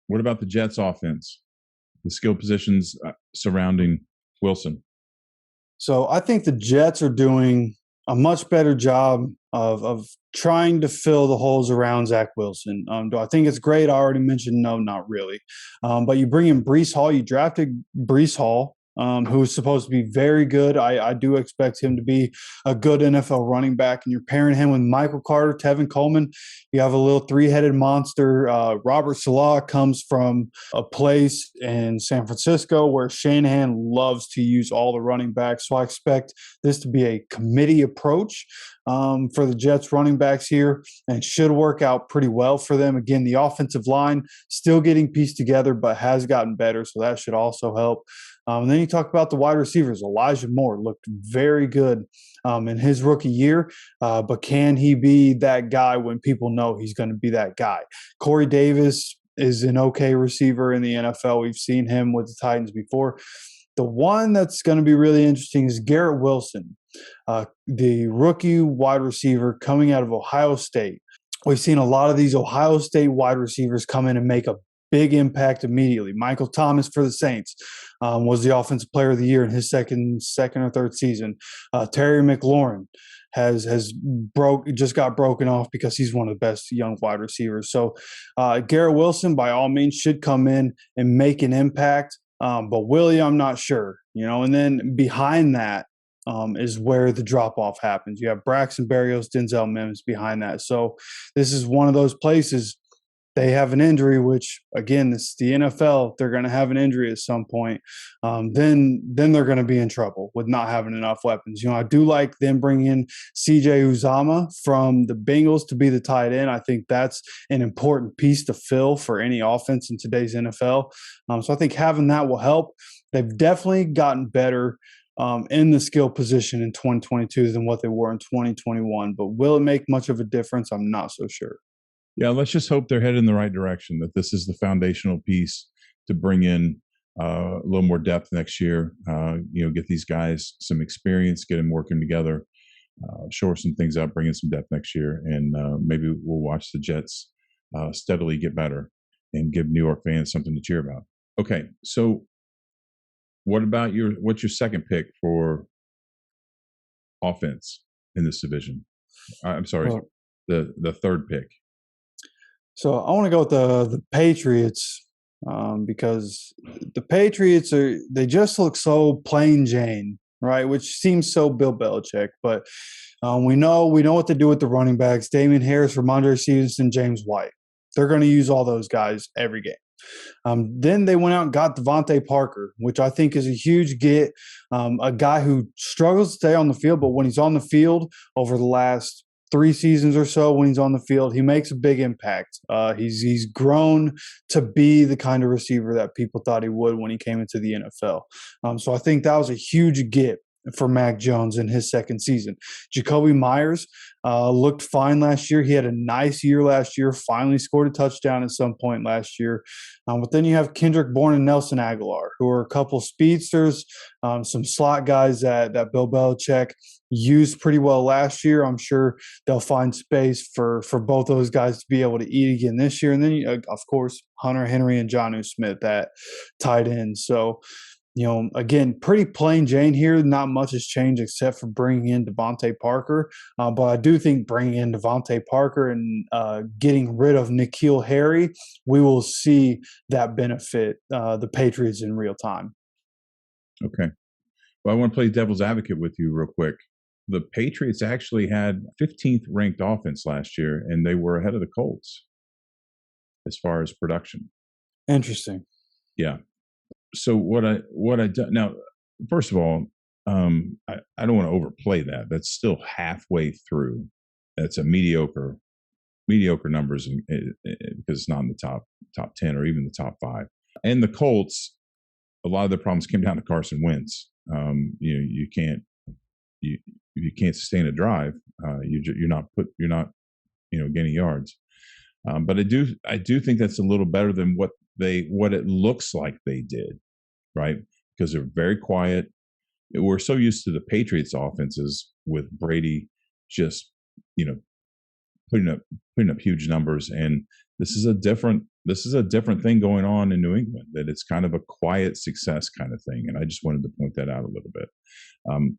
What about the Jets offense? The skill positions surrounding Wilson. So I think the Jets are doing a much better job of trying to fill the holes around Zach Wilson. Do I think it's great? I already mentioned no, not really. But you bring in Brees Hall. You drafted Brees Hall, who's supposed to be very good. I do expect him to be a good NFL running back. And you're pairing him with Michael Carter, Tevin Coleman. You have a little three-headed monster. Robert Salah comes from a place in San Francisco where Shanahan loves to use all the running backs. So I expect this to be a committee approach for the Jets running backs here, and should work out pretty well for them. Again, the offensive line still getting pieced together, but has gotten better, so that should also help. And then you talk about the wide receivers. Elijah Moore looked very good in his rookie year, but can he be that guy when people know he's going to be that guy? Corey Davis is an okay receiver in the NFL. We've seen him with the Titans before. The one that's going to be really interesting is Garrett Wilson, the rookie wide receiver coming out of Ohio State. We've seen a lot of these Ohio State wide receivers come in and make a big impact immediately. Michael Thomas for the Saints was the Offensive Player of the Year in his second or third season. Terry McLaurin just got broken off because he's one of the best young wide receivers. So Garrett Wilson, by all means, should come in and make an impact. But Willie, I'm not sure, and then behind that is where the drop-off happens. You have Braxton Berrios, Denzel Mims behind that. So this is one of those places they have an injury, which, again, this is the NFL. If they're going to have an injury at some point, then they're going to be in trouble with not having enough weapons. I do like them bringing in C.J. Uzomah from the Bengals to be the tight end. I think that's an important piece to fill for any offense in today's NFL. So I think having that will help. They've definitely gotten better in the skill position in 2022 than what they were in 2021. But will it make much of a difference? I'm not so sure. Yeah, let's just hope they're headed in the right direction, that this is the foundational piece to bring in a little more depth next year, get these guys some experience, get them working together, shore some things up, bring in some depth next year, and maybe we'll watch the Jets steadily get better and give New York fans something to cheer about. Okay, so what's your second pick for offense in this division? I'm sorry, the third pick. So I want to go with the Patriots because the Patriots they just look so plain Jane, right? Which seems so Bill Belichick, but we know what to do with the running backs: Damian Harris, Ramondre Stevenson, James White. They're going to use all those guys every game. Then they went out and got Devontae Parker, which I think is a huge get. A guy who struggles to stay on the field, but when he's on the field over the last 3 seasons or so, when he's on the field, he makes a big impact. He's grown to be the kind of receiver that people thought he would when he came into the NFL. So I think that was a huge get for Mac Jones in his second season. Jacoby Myers looked fine last year. He had a nice year last year, finally scored a touchdown at some point last year. But then you have Kendrick Bourne and Nelson Aguilar, who are a couple speedsters, some slot guys that Bill Belichick used pretty well last year. I'm sure they'll find space for both those guys to be able to eat again this year. And then, of course, Hunter Henry and Jonnu Smith, that tight end. So, again, pretty plain Jane here. Not much has changed except for bringing in Devontae Parker. But I do think bringing in Devontae Parker and getting rid of N'Keal Harry, we will see that benefit the Patriots in real time. Okay. Well, I want to play devil's advocate with you real quick. The Patriots actually had 15th ranked offense last year, and they were ahead of the Colts as far as production. Interesting. Yeah. So what I do now, first of all, I don't want to overplay that. That's still halfway through. That's a mediocre numbers because it's not in the top 10 or even the top 5. And the Colts, a lot of their problems came down to Carson Wentz. You can't sustain a drive. You're not gaining yards. But I do think that's a little better than what it looks like they did, right? Because they're very quiet. We're so used to the Patriots offenses with Brady just, putting up huge numbers. And this is a different this is a different thing going on in New England. That it's kind of a quiet success kind of thing, and I just wanted to point that out a little bit.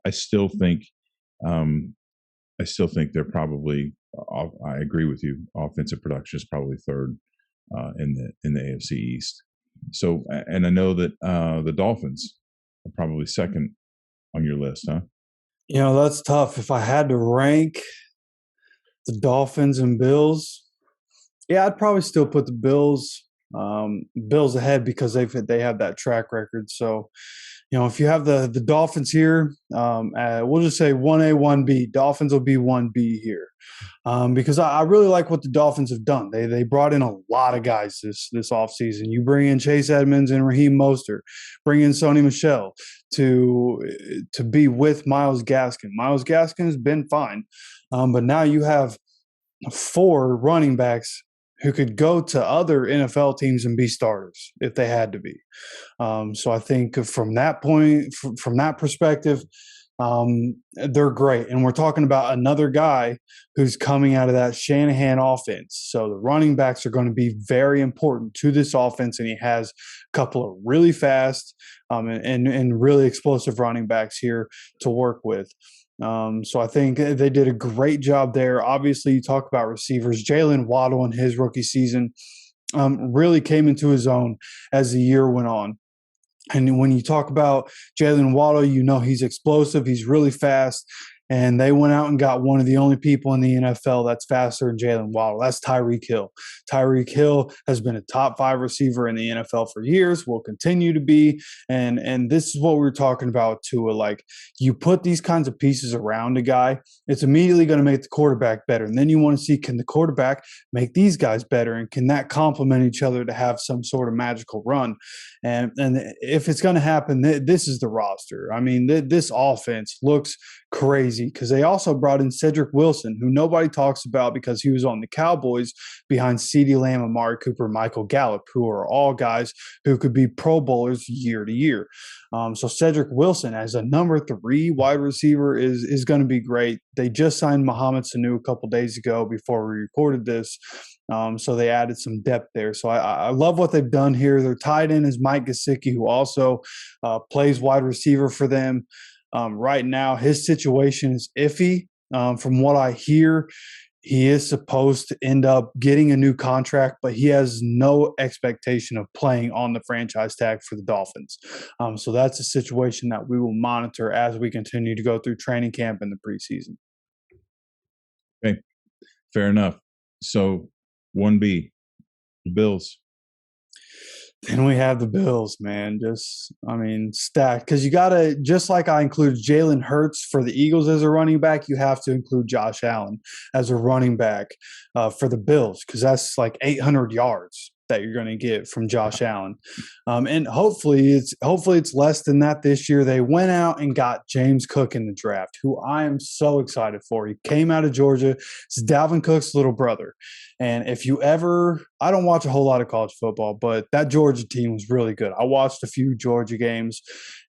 I still think, um, I still think they're probably. I agree with you. Offensive production is probably third in the AFC East. So, and I know that the Dolphins are probably second on your list, huh? That's tough. If I had to rank the Dolphins and Bills, yeah, I'd probably still put the Bills ahead because they have that track record. So, if you have the Dolphins here, we'll just say 1A, 1B. Dolphins will be 1B here. Because I really like what the Dolphins have done. They brought in a lot of guys this offseason. You bring in Chase Edmonds and Raheem Mostert, bring in Sony Michel to be with Myles Gaskin. Myles Gaskin has been fine, but now you have four running backs who could go to other NFL teams and be starters if they had to be. So I think from that point, from that perspective, they're great. And we're talking about another guy who's coming out of that Shanahan offense. So the running backs are going to be very important to this offense. And he has a couple of really fast and really explosive running backs here to work with. So I think they did a great job there. Obviously, you talk about receivers. Jalen Waddle in his rookie season really came into his own as the year went on. And when you talk about Jalen Waddle, he's explosive. He's really fast. And they went out and got one of the only people in the NFL that's faster than Jalen Waddle. That's Tyreek Hill. Tyreek Hill has been a top 5 receiver in the NFL for years, will continue to be. And this is what we were talking about, too. Like, you put these kinds of pieces around a guy, it's immediately going to make the quarterback better. And then you want to see, can the quarterback make these guys better? And can that complement each other to have some sort of magical run? And if it's going to happen, this is the roster. I mean, this offense looks crazy because they also brought in Cedric Wilson, who nobody talks about because he was on the Cowboys behind CeeDee Lamb, Amari Cooper, Michael Gallup, who are all guys who could be Pro Bowlers year to year. So Cedric Wilson as a number 3 wide receiver is going to be great. They just signed Mohamed Sanu a couple days ago before we recorded this. So they added some depth there. So I love what they've done here. Their tight end is Mike Gesicki, who also plays wide receiver for them. Right now, his situation is iffy. From what I hear, he is supposed to end up getting a new contract, but he has no expectation of playing on the franchise tag for the Dolphins. So that's a situation that we will monitor as we continue to go through training camp in the preseason. Okay, fair enough. So 1B, the Bills. Then we have the Bills, man. Stacked. Because you got to, just like I included Jalen Hurts for the Eagles as a running back, you have to include Josh Allen as a running back for the Bills, because that's like 800 yards that you're going to get from Josh Allen. And hopefully it's less than that this year. They went out and got James Cook in the draft, who I am so excited for. He came out of Georgia. It's Dalvin Cook's little brother. And I don't watch a whole lot of college football, but that Georgia team was really good. I watched a few Georgia games,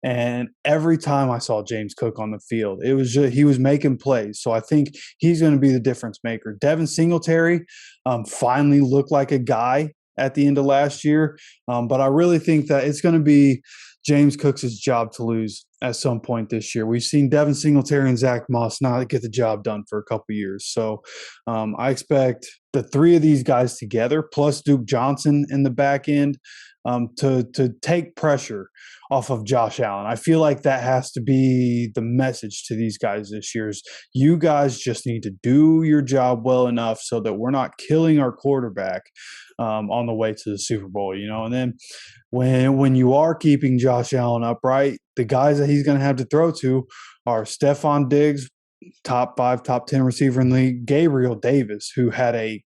and every time I saw James Cook on the field, he was making plays. So I think he's going to be the difference maker. Devin Singletary finally looked like a guy at the end of last year. But I really think that it's going to be James Cook's job to lose at some point this year. We've seen Devin Singletary and Zach Moss not get the job done for a couple years. So I expect the 3 of these guys together, plus Duke Johnson in the back end, to take pressure off of Josh Allen. I feel like that has to be the message to these guys this year. Is you guys just need to do your job well enough so that we're not killing our quarterback on the way to the Super Bowl, And then when you are keeping Josh Allen upright, the guys that he's going to have to throw to are Stephon Diggs, top 5, top 10 receiver in the league, Gabriel Davis, who had I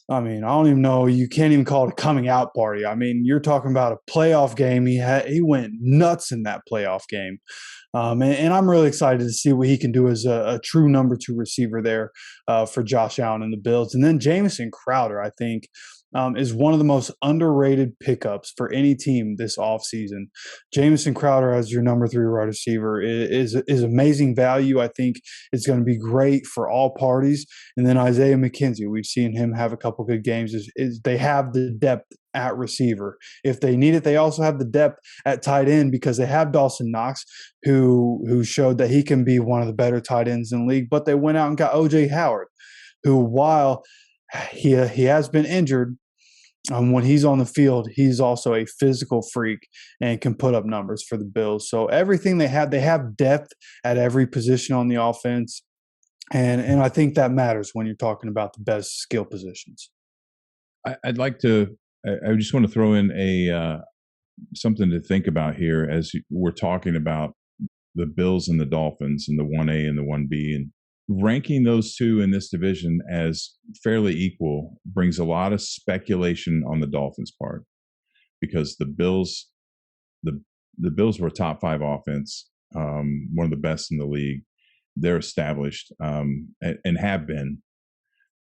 don't even know. You can't even call it a coming out party. You're talking about a playoff game. He went nuts in that playoff game. And I'm really excited to see what he can do as a true number 2 receiver there for Josh Allen and the Bills. And then Jamison Crowder, I think, is one of the most underrated pickups for any team this offseason. Jamison Crowder as your number 3 wide receiver is amazing value. I think it's going to be great for all parties. And then Isaiah McKenzie, we've seen him have a couple good games. They have the depth at receiver. If they need it, they also have the depth at tight end because they have Dawson Knox, who showed that he can be one of the better tight ends in the league. But they went out and got OJ Howard, who, while he has been injured, when he's on the field, he's also a physical freak and can put up numbers for the Bills. So everything they have depth at every position on the offense, and I think that matters when you're talking about the best skill positions. I'd like to. I just want to throw in a something to think about here as we're talking about the Bills and the Dolphins and the 1A and the 1B, and ranking those two in this division as fairly equal brings a lot of speculation on the Dolphins' part, because the Bills were a top 5 offense, one of the best in the league. They're established and have been.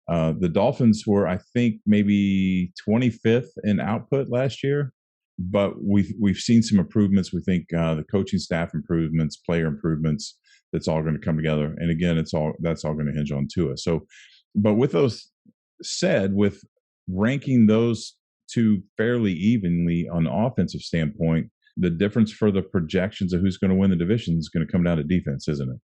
The Dolphins were, I think, maybe 25th in output last year, but we've seen some improvements. We think the coaching staff improvements, player improvements. That's all going to come together, and again, that's all going to hinge on Tua. So, but with those said, with ranking those two fairly evenly on the offensive standpoint, the difference for the projections of who's going to win the division is going to come down to defense, isn't it?